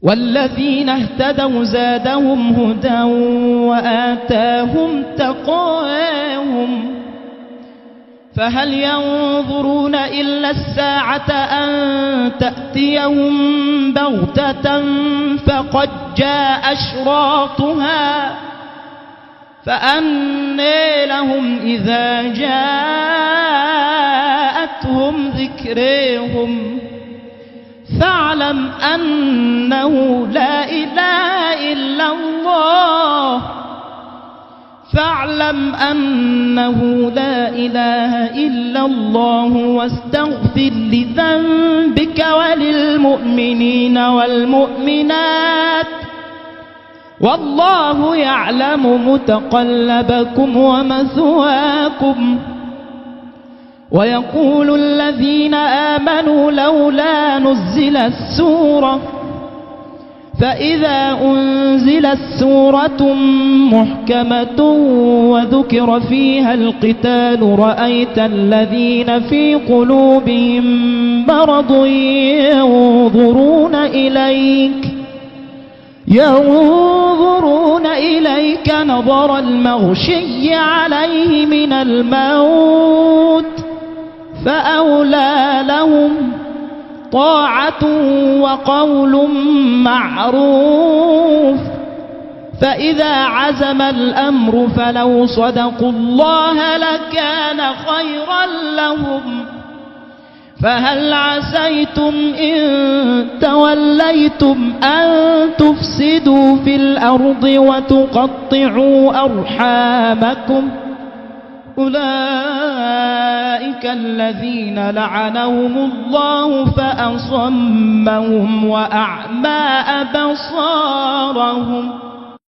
والذين اهتدوا زادهم هدى وآتاهم تقواهم فهل ينظرون إلا الساعة أن تأتيهم بغتة فقد جاء أشراطها فأنى لهم إذا جاءتهم ذكرهم فاعلم أنه لا إله إلا الله واستغفر لذنبك وللمؤمنين والمؤمنات والله يعلم متقلبكم ومثواكم. ويقول الذين آمنوا لولا نزلت سورة فإذا أنزلت سورة محكمة وذكر فيها القتال رأيت الذين في قلوبهم مرض ينظرون إليك نظر المغشي عليه من الموت فأولى لهم طاعة وقول معروف. فإذا عزم الأمر فلو صدقوا الله لكان خيرا لهم. فهل عسيتم إن توليتم أن تفسدوا في الأرض وتقطعوا أرحامكم أولئك الذين لعنهم الله فأصمهم وأعمى أبصارهم